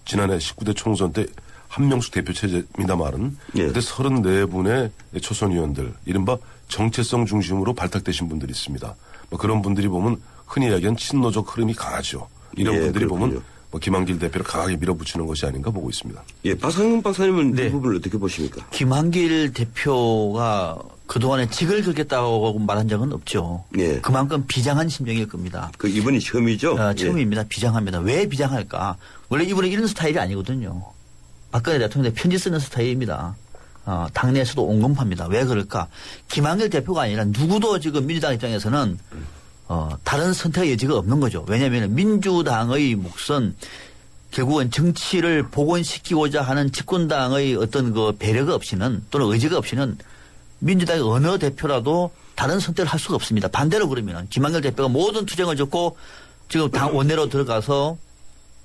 지난해 19대 총선 때 한명숙 대표 체제입니다만은 그때 34분의 초선 의원들, 이른바 정체성 중심으로 발탁되신 분들이 있습니다. 그런 분들이 보면 흔히 이야기하는 친노적 흐름이 강하죠. 이런 분들이 그렇군요. 보면 김한길 대표를 강하게 밀어붙이는 것이 아닌가 보고 있습니다. 예, 박상훈 박사님은 이 부분을 어떻게 보십니까? 김한길 대표가 그동안에 직을 긁겠다고 말한 적은 없죠. 그만큼 비장한 심정일 겁니다. 이번이 처음이죠? 처음입니다. 비장합니다. 왜 비장할까? 원래 이분은 이런 스타일이 아니거든요. 박근혜 대통령의 편지 쓰는 스타일입니다. 당내에서도 온건파입니다. 왜 그럴까? 김한길 대표가 아니라 누구도 지금 민주당 입장에서는 다른 선택의 여지가 없는 거죠. 왜냐하면 민주당의 몫은 결국은 정치를 복원시키고자 하는 집권당의 어떤 그 배려가 없이는 또는 의지가 없이는 민주당의 어느 대표라도 다른 선택을 할 수가 없습니다. 반대로 그러면 김한길 대표가 모든 투쟁을 줬고 지금 당 원내로 들어가서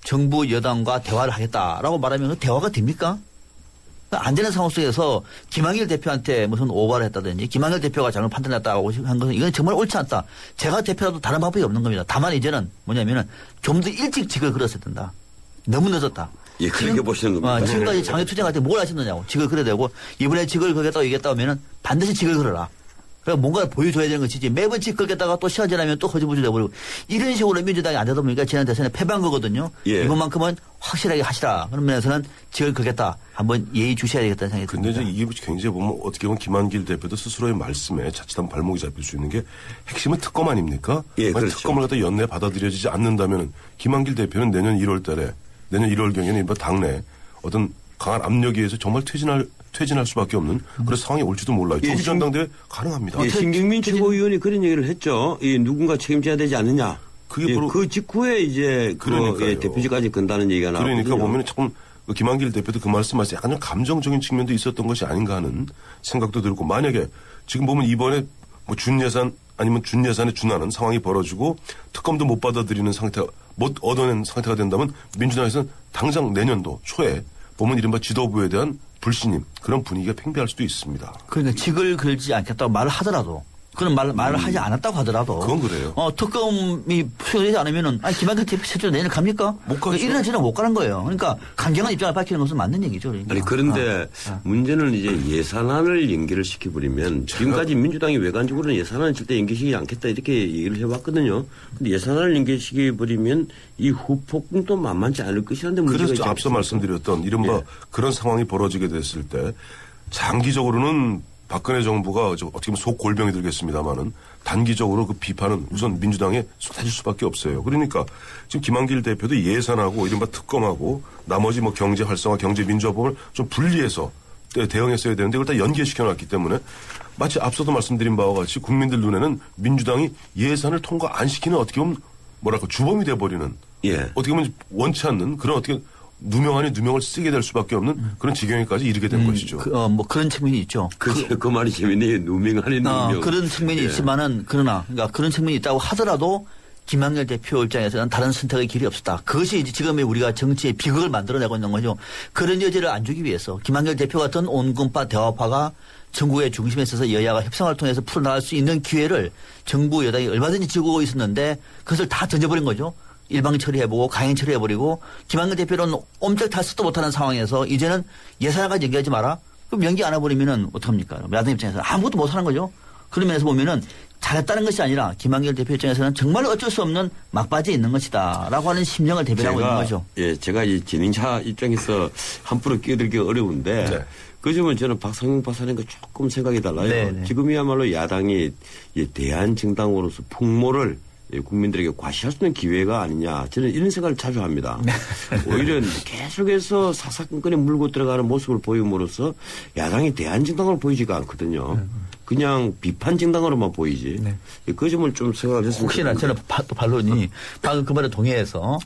정부 여당과 대화를 하겠다라고 말하면 그 대화가 됩니까? 안 되는 상황 속에서 김한길 대표한테 무슨 오바를 했다든지 김한길 대표가 잘못 판단했다고 한 것은 이건 정말 옳지 않다. 제가 대표라도 다른 방법이 없는 겁니다. 다만 이제는 뭐냐면은 좀 더 일찍 직을 걸었어야 된다. 너무 늦었다. 예, 그렇게 보시는 겁니다. 지금까지 장외 투쟁할 때 뭘 하셨느냐고. 직을 걸어야 되고 이번에 직을 걸겠다고 얘기했다 하면은 반드시 직을 걸어라. 그러니까 뭔가를 보여줘야 되는 것이지 매번 직 걸겠다가 또 시간 지나면 또 허지부지 돼버리고 이런 식으로 민주당이 안 되다 보니까 지난 대선에 패배한 거거든요. 이번만큼은 확실하게 하시라. 그런 면에서는 직을 걸겠다. 한번 예의 주셔야 되겠다는 생각이 듭니다. 근데 이게 굉장히 보면 어떻게 보면 김한길 대표도 스스로의 말씀에 자칫 한번 발목이 잡힐 수 있는 게 핵심은 특검 아닙니까? 그렇죠. 특검을 갖다 연내 받아들여지지 않는다면 김한길 대표는 내년 1월 달에 내년 1월경에는 당내 어떤 강한 압력에 의해서 정말 퇴진할 수밖에 없는 그런 상황이 올지도 몰라요. 조기 전당대회 가능합니다. 신경민 최고위원이 그런 얘기를 했죠. 누군가 책임져야 되지 않느냐. 그게 바로 그 직후에 이제 대표직까지 건다는 얘기가 나오거든요. 그러니까 보면 참 김한길 대표도 그 말씀하실 때 약간 좀 감정적인 측면도 있었던 것이 아닌가 하는 생각도 들고 만약에 지금 보면 이번에 준예산 아니면 준예산에 준하는 상황이 벌어지고 특검도 못 받아들이는 상태가 못 얻어낸 상태가 된다면 민주당에서는 당장 내년도 초에 보면 이른바 지도부에 대한 불신임 그런 분위기가 팽배할 수도 있습니다. 그러니까 직을 걸지 않겠다고 말을 하더라도 그런 말을 하지 않았다고 하더라도 그건 그래요. 특검이 수용되지 않으면은 김한길 대표 실제로 내일 갑니까? 못 가죠. 이런 못 가는 거예요. 그러니까 강경한 입장을 밝히는 것은 맞는 얘기죠. 그러니까. 아니 그런데 문제는 이제 예산안을 연기를 시켜버리면 지금까지 민주당이 외관적으로는 예산안을 절대 연기시키지 않겠다 이렇게 얘기를 해왔거든요. 근데 예산안을 연기시켜버리면 이 후폭풍도 만만치 않을 것이라는 문제가 있죠. 그래서 앞서 말씀드렸던 이른바 그런 상황이 벌어지게 됐을 때 장기적으로는 박근혜 정부가 어떻게 보면 속골병이 들겠습니다만은 단기적으로 그 비판은 우선 민주당에 쏟아질 수밖에 없어요. 그러니까 지금 김한길 대표도 예산하고 이른바 특검하고 나머지 경제 활성화, 경제 민주화법을 좀 분리해서 대응했어야 되는데 그걸 다 연계시켜놨기 때문에 마치 앞서도 말씀드린 바와 같이 국민들 눈에는 민주당이 예산을 통과 안 시키는 어떻게 보면 주범이 돼버리는 어떻게 보면 원치 않는 그런 어떻게 누명 아닌 누명을 쓰게 될 수밖에 없는 그런 지경에까지 이르게 된 것이죠. 그런 측면이 있죠. 그 말이 재밌네요. 누명 아닌 누명. 그런 측면이 있지만은 그러니까 그런 측면이 있다고 하더라도 김한길 대표 입장에서는 다른 선택의 길이 없었다. 그것이 지금의 우리가 정치의 비극을 만들어내고 있는 거죠. 그런 여지를 안 주기 위해서 김한길 대표 같은 온건파 대화파가 전국의 중심에 있어서 여야가 협상을 통해서 풀어나갈 수 있는 기회를 정부 여당이 얼마든지 쥐고 있었는데 그것을 다 던져버린 거죠. 일방 처리해보고 강행 처리해버리고 김한길 대표는 옴짝 탈수도 못하는 상황에서 이제는 예산안까지 연기하지 마라. 그럼 연기 안 해버리면은 어떡합니까? 야당 입장에서는 아무것도 못하는 거죠. 그런 면에서 보면은 잘했다는 것이 아니라 김한길 대표 입장에서는 정말 어쩔 수 없는 막바지에 있는 것이다 라고 하는 심정을 대변하고 있는 거죠. 제가 이 진행자 입장에서 함부로 끼어들기 어려운데 그 점은 저는 박상용 박사님과 조금 생각이 달라요. 네네. 지금이야말로 야당이 대한정당으로서 풍모를 국민들에게 과시할 수 있는 기회가 아니냐. 저는 이런 생각을 자주 합니다. 오히려 계속해서 사사건건에 물고 들어가는 모습을 보임으로써 야당이 대한정당으로 보이지가 않거든요. 그냥 비판 정당으로만 보이지. 네. 그 점을 좀 생각을 했습니다. 혹시나 저는 또 반론이 방금 그 말에 동의해서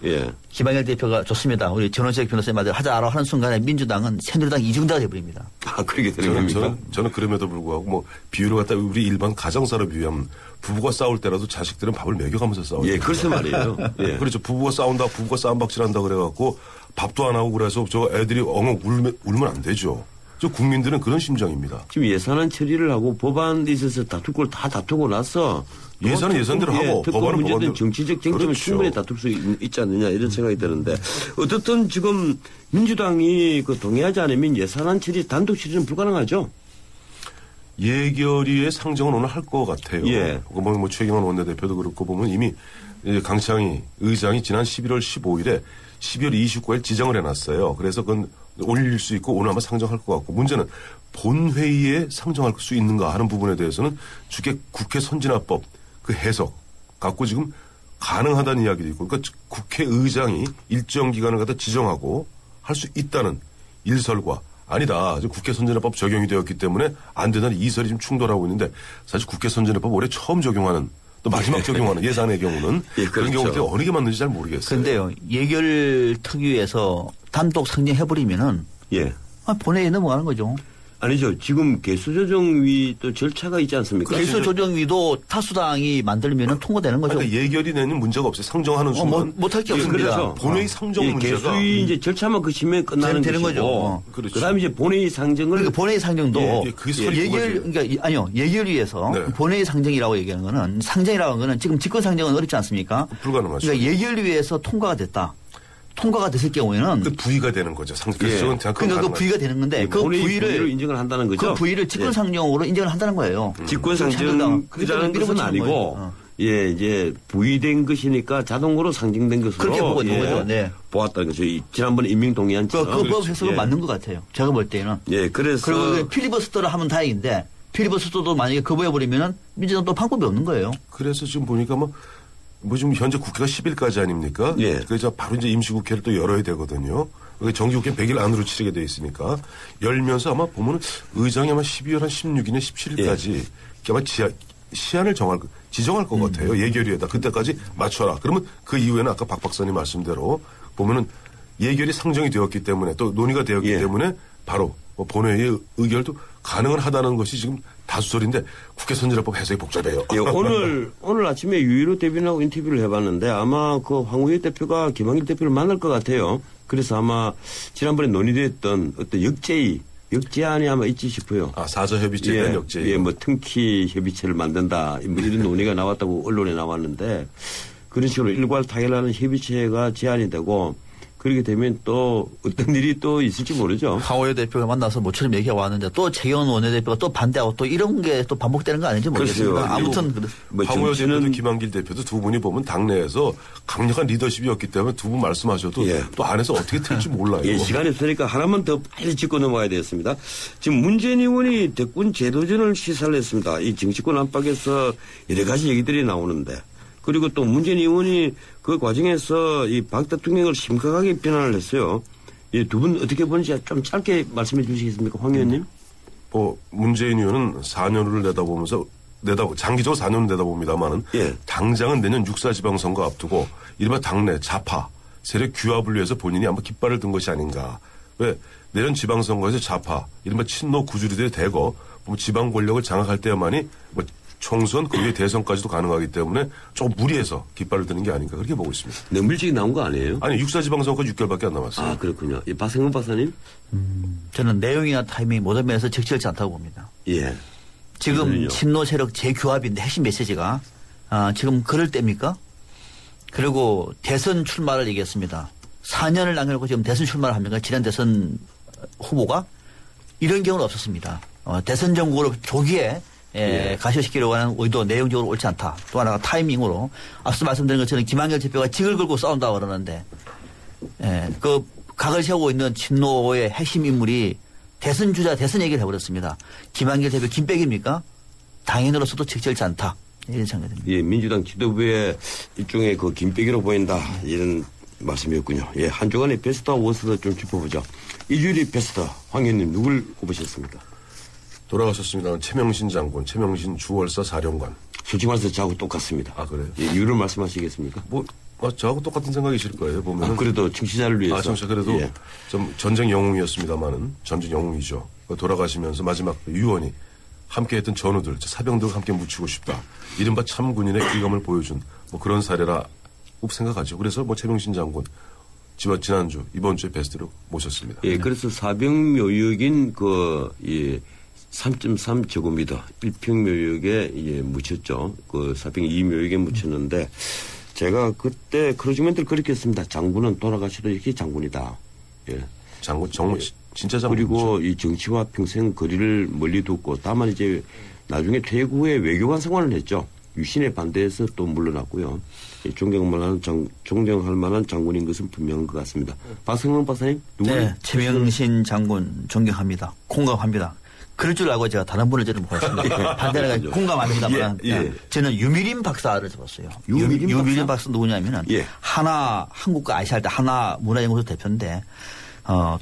김한길 대표가 좋습니다. 우리 전원책 변호사님 말대로 하자라고 하는 순간에 민주당은 새누리당 이중대가 돼버립니다. 아, 그렇게 되는 겁니까? 저는 그럼에도 불구하고 뭐 비유를 갖다 우리 일반 가정사로 비유하면 부부가 싸울 때라도 자식들은 밥을 먹여가면서 싸워요. 예, 그래서 말이에요. 예. 그렇죠. 부부가 싸운다, 부부가 싸움박질한다 그래갖고 밥도 안 하고 그래서 저 애들이 엉엉 울면 안 되죠. 저 국민들은 그런 심정입니다. 지금 예산안 처리를 하고 법안에 있어서 다툴 걸 다 다투고 나서 예산은 예산대로 하고 특검 문제는 정치적 쟁점을 그렇죠. 충분히 다툴 수 있지 않느냐 이런 생각이 드는데 어떻든 지금 민주당이 동의하지 않으면 예산안 처리 단독 처리는 불가능하죠. 예결위의 상정은 오늘 할 것 같아요. 예. 뭐 최경환 원내대표도 그렇고 보면 이미 강창희 의장이 지난 11월 15일에 12월 29일 지정을 해놨어요. 그래서 그건 올릴 수 있고 오늘 아마 상정할 것 같고 문제는 본회의에 상정할 수 있는가 하는 부분에 대해서는 주계 국회 선진화법 그 해석 갖고 지금 가능하다는 이야기도 있고 그러니까 국회의장이 일정 기간을 갖다 지정하고 할 수 있다는 일설과 아니다. 국회 선진화법 적용이 되었기 때문에 안 된다는 이설이 지금 충돌하고 있는데 사실 국회 선진화법 올해 처음 적용하는 또 마지막 적용하는 예산의 경우는 예, 그런 그렇죠. 경우 때문에 어느 게 맞는지 잘 모르겠어요. 그런데요. 예결 특위에서 단독 상정해버리면은 본회의에 넘어가는 거죠. 아니죠. 지금 개수조정위 또 절차가 있지 않습니까? 개수조정위도 타수당이 만들면은 통과되는 거죠. 그러니까 예결이 내는 문제가 없어요. 상정하는 순간. 못할 게 없습니다. 그래서 본회의 상정 문제가. 개수위 이제 절차만 거치면 끝나는 되는 거죠. 그렇죠. 그다음에 이제 본회의 상정을. 그러니까 본회의 상정도 예결 그러니까 아니요 예결위에서 본회의 상정이라고 얘기하는 거는 상정이라고 하는 거는 지금 집권 상정은 어렵지 않습니까? 불가능하죠. 그러니까 예결위에서 통과가 됐다. 통과가 됐을 경우에는 그 부의가 되는 거죠. 그러니까 그 부의가 되는 건데 그 부의를 인정을 한다는 거죠. 그 부의를 직권 상정으로 인정을 한다는 거예요. 직권 상정이라는 것은 아니고 이제 부의된 것이니까 자동으로 상정된 것으로 그렇게 보고 있는 거죠. 네. 보았다는 거죠. 지난번에 임명동의안처럼. 그 법 해석은 맞는 것 같아요. 제가 볼 때는. 예, 그래서 그리고 필리버스터를 하면 다행인데 필리버스터도 만약에 거부해버리면은 민주당도 방법이 없는 거예요. 그래서 지금 보니까 뭐 지금 현재 국회가 10일까지 아닙니까? 예. 그래서 바로 이제 임시국회를 또 열어야 되거든요. 정기국회 100일 안으로 치르게 돼 있으니까 열면서 아마 보면은 의장이 아마 12월 한 16일에 17일까지 아마 시한을 지정할 것 같아요. 예결위에다 그때까지 맞춰라. 그러면 그 이후에는 아까 박 박사님 말씀대로 보면은 예결이 상정이 되었기 때문에 또 논의가 되었기 때문에 바로 본회의의 의결도 가능은 하다는 것이 지금 다수설인데 국회 선진화법 해석이 복잡해요. 예, 오늘 아침에 유일호 대변인하고 인터뷰를 해봤는데 아마 그 황우여 대표가 김한길 대표를 만날 것 같아요. 그래서 아마 지난번에 논의됐던 어떤 역제안이 아마 있지 싶어요. 아, 사저협의체에 대한 역제의. 예, 뭐 틈키 협의체를 만든다. 뭐 이런 논의가 나왔다고 언론에 나왔는데 그런 식으로 일괄타결하는 협의체가 제안이 되고 그렇게 되면 또 어떤 일이 또 있을지 모르죠. 황우여 대표가 만나서 모처럼 얘기가 왔는데 또 재경원 원내대표가 또 반대하고 또 이런 게 또 반복되는 거 아닌지 모르겠습니다. 아무튼 황우여 대표도 김한길 대표도 두 분이 보면 당내에서 강력한 리더십이었기 때문에 두 분 말씀하셔도 또 안에서 어떻게 될지 몰라요. 예, 시간이 없으니까 하나만 더 빨리 짚고 넘어가야 되겠습니다. 지금 문재인 의원이 대권 재도전을 시사를 했습니다. 이 정치권 안팎에서 여러 가지 얘기들이 나오는데 그리고 또 문재인 의원이 그 과정에서 이 박 대통령을 심각하게 비난을 했어요. 이 두 분 어떻게 보는지 좀 짧게 말씀해 주시겠습니까, 황 의원님? 문재인 의원은 4년을 내다보면서 장기적으로 4년을 내다봅니다만은 당장은 내년 6.4 지방선거 앞두고 이른바 당내 좌파 세력 규합을 위해서 본인이 아마 깃발을 든 것이 아닌가. 왜 내년 지방선거에서 좌파 이른바 친노 구주리들이 대거 지방 권력을 장악할 때야만이 총선 그리고 대선까지도 가능하기 때문에 좀 무리해서 깃발을 드는 게 아닌가 그렇게 보고 있습니다. 너무 일찍 나온 거 아니에요? 아니 6.4 지방선거까지 6개월밖에 안 남았어요. 아 그렇군요. 박생훈 박사님? 저는 내용이나 타이밍이 모든 면에서 적절치 않다고 봅니다. 예. 지금 그러면요. 친노 세력 재규합인데 핵심 메시지가 지금 그럴 때입니까? 그리고 대선 출마를 얘기했습니다. 4년을 남겨놓고 지금 대선 출마를 합니까? 지난 대선 후보가? 이런 경우는 없었습니다. 대선 정국으로 조기에 가셔시키려고 하는 의도 내용적으로 옳지 않다. 또 하나가 타이밍으로 앞서 말씀드린 것처럼 김한길 대표가 직을 걸고 싸운다고 그러는데 그 각을 세우고 있는 친노의 핵심 인물이 대선 주자 대선 얘기를 해버렸습니다. 김한길 대표 김백입니까? 당인으로서도 적절치 않다. 이런 생각입니다. 예, 민주당 지도부의 일종의 그 김백이로 보인다. 이런 말씀이었군요. 예, 한 주간의 베스트와 워스트 좀 짚어보죠. 이주일의 베스트 황 의원님 누굴 꼽으셨습니까? 돌아가셨습니다. 최명신 장군, 최명신 주월사 사령관. 솔직히 말해서 저하고 똑같습니다. 아, 그래요? 예, 이유를 말씀하시겠습니까? 저하고 똑같은 생각이실 거예요, 보면. 그래도 청취자를 위해서. 청취자 그래도 예. 좀 전쟁 영웅이었습니다만은, 전쟁 영웅이죠. 돌아가시면서 마지막 유언이 함께 했던 전우들, 사병들과 함께 묻히고 싶다. 이른바 참군인의 귀감을 보여준 그런 사례라고 생각하죠. 그래서 최명신 장군, 지난주, 이번 주에 베스트로 모셨습니다. 예, 그래서 사병묘역인 3.3제곱미터 1평묘역에 묻혔죠. 사병 2묘역에 묻혔는데 제가 그때 크루즈멘트를 그렇게 했습니다. 장군은 돌아가셔도 이렇게 장군이다. 예. 장군, 정말 진짜 장군. 그리고 이 정치와 평생 거리를 멀리 두고 다만 이제 나중에 퇴役 후에 외교관 생활을 했죠. 유신에 반대해서 또 물러났고요. 존경할 만한 장군인 것은 분명한 것 같습니다. 박성명 박사님? 네, 최명신 장군 존경합니다. 공감합니다. 그럴 줄 알고 제가 다른 분을 저는 보았습니다. 반대로 공감 안 합니다만 저는 유미린 박사를 잡았어요. 유미린 박사 누구냐면은 하나 한국과 아시아 때 하나 문화연구소 대표인데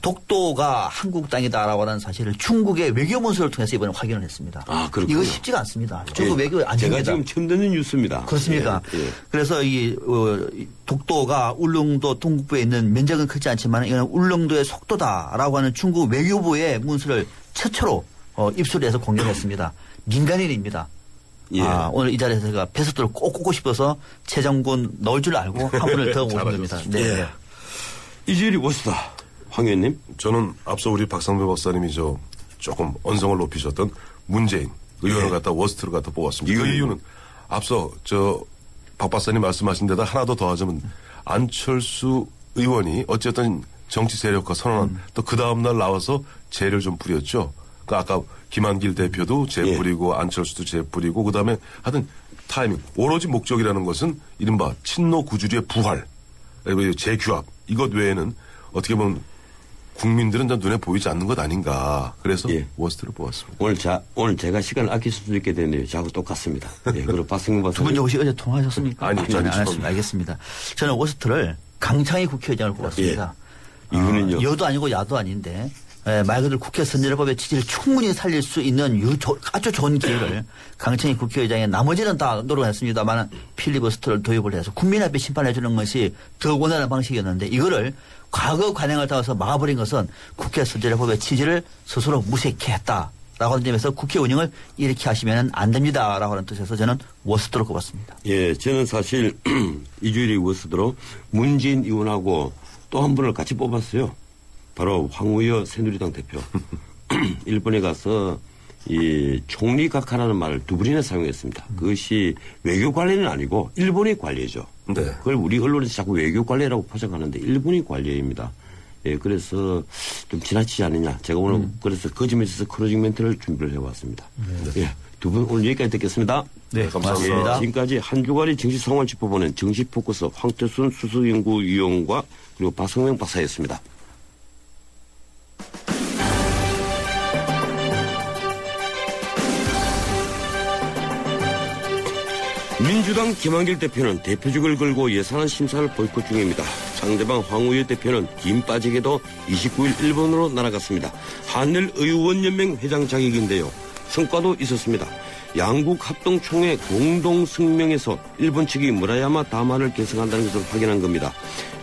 독도가 한국 땅이다라고 하는 사실을 중국의 외교문서를 통해서 이번에 확인을 했습니다. 아, 그렇군요. 이거 쉽지가 않습니다. 중국 외교 안 제가 지금 처음 듣는 뉴스입니다. 그렇습니까? 그래서 이 독도가 울릉도 동북부에 있는 면적은 크지 않지만 이거는 울릉도의 속도다라고 하는 중국 외교부의 문서를 최초로 입수해서 공개했습니다. 민간인입니다. 예. 오늘 이 자리에서 제가 베스트를 꼭 꼽고 싶어서 최 장군 넣을 줄 알고 한 분을 더 모신 겁니다. 네. 이주일이 멋있다. 황 의원님? 저는 앞서 우리 박상배 박사님이 조금 언성을 높이셨던 문재인 의원을 갖다 워스트를 갖다 뽑았습니다. 그 이유는 앞서 박 박사님 말씀하신 데다 하나 더 더하자면 안철수 의원이 어쨌든 정치 세력화 선언한 또 그 다음날 나와서 죄를 좀 부렸죠. 아까 김한길 대표도 죄 부리고 안철수도 죄 부리고 그다음에 하여튼 타이밍 오로지 목적이라는 것은 이른바 친노 구주리의 부활 재규합 이것 외에는 어떻게 보면 국민들은 눈에 보이지 않는 것 아닌가. 그래서 워스트를 뽑았습니다. 오늘 제가 시간을 아낄 수도 있게 되네요. 저하고 똑같습니다. 그리고 박승민 박사님. 두 분 혹시 어제 통화하셨습니까? 아니요. 안 했습니다. 알겠습니다. 저는 워스트를 강창희 국회의장을 뽑았습니다. 이유는요? 여도 아니고 야도 아닌데 말 그대로 국회 선진화법의 취지를 충분히 살릴 수 있는 아주 좋은 기회를 강창희 국회의장의 나머지는 다 노력했습니다만 필리버스터를 도입을 해서 국민 앞에 심판해 주는 것이 더 원활한 방식이었는데 이거를 과거 관행을 따라서 막아버린 것은 국회 선진화법의 취지를 스스로 무색해 했다라고 하는 점에서 국회 운영을 이렇게 하시면 안 됩니다라고 하는 뜻에서 저는 워스트로 꼽았습니다. 예, 저는 사실 이주일이 워스트로 문재인 의원하고 또 한 분을 같이 뽑았어요. 바로 황우여 새누리당 대표. 일본에 가서 이 총리 각하라는 말을 두 번이나 사용했습니다. 그것이 외교 관례는 아니고 일본의 관례죠. 네. 그걸 우리 언론에서 자꾸 외교 관례라고 포장하는데 일본의 관례입니다. 예, 그래서 좀 지나치지 않느냐. 제가 오늘 그래서 그 점에 있어서 크로징 멘트를 준비를 해왔습니다. 네. 예, 두 분 오늘 여기까지 듣겠습니다. 네, 감사합니다. 예, 지금까지 한 주간의 정치 상황을 짚어보는 정치 포커스 황태순 수석연구위원과 그리고 박성명 박사였습니다. 민주당 김한길 대표는 대표직을 걸고 예산안 심사를 보이콧 중입니다. 상대방 황우여 대표는 김 빠지게도 29일 일본으로 날아갔습니다. 한일 의원연맹 회장 자격인데요. 성과도 있었습니다. 양국 합동총회 공동성명에서 일본 측이 무라야마 다마를 개성한다는 것을 확인한 겁니다.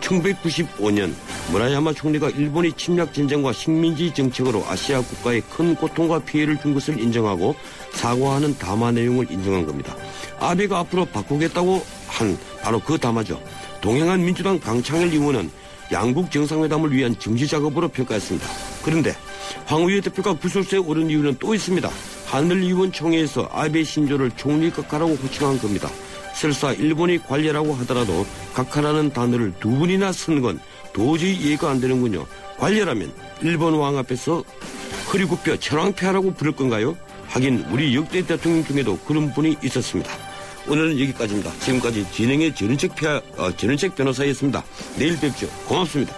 1995년 무라야마 총리가 일본이 침략전쟁과 식민지 정책으로 아시아 국가에 큰 고통과 피해를 준 것을 인정하고 사과하는 담화 내용을 인정한 겁니다. 아베가 앞으로 바꾸겠다고 한 바로 그 담화죠. 동행한 민주당 강창일 의원은 양국 정상회담을 위한 정치 작업으로 평가했습니다. 그런데 황우여 대표가 구설수에 오른 이유는 또 있습니다. 한일의원총회에서 아베 신조를 총리 각하라고 호칭한 겁니다. 설사 일본이 관례라고 하더라도 각하라는 단어를 두 번이나 쓴 건 도저히 이해가 안 되는군요. 관례라면 일본 왕 앞에서 허리 굽혀 천황폐하라고 부를 건가요? 하긴 우리 역대 대통령 중에도 그런 분이 있었습니다. 오늘은 여기까지입니다. 지금까지 진행의 전은책 변호사였습니다. 내일 뵙죠. 고맙습니다.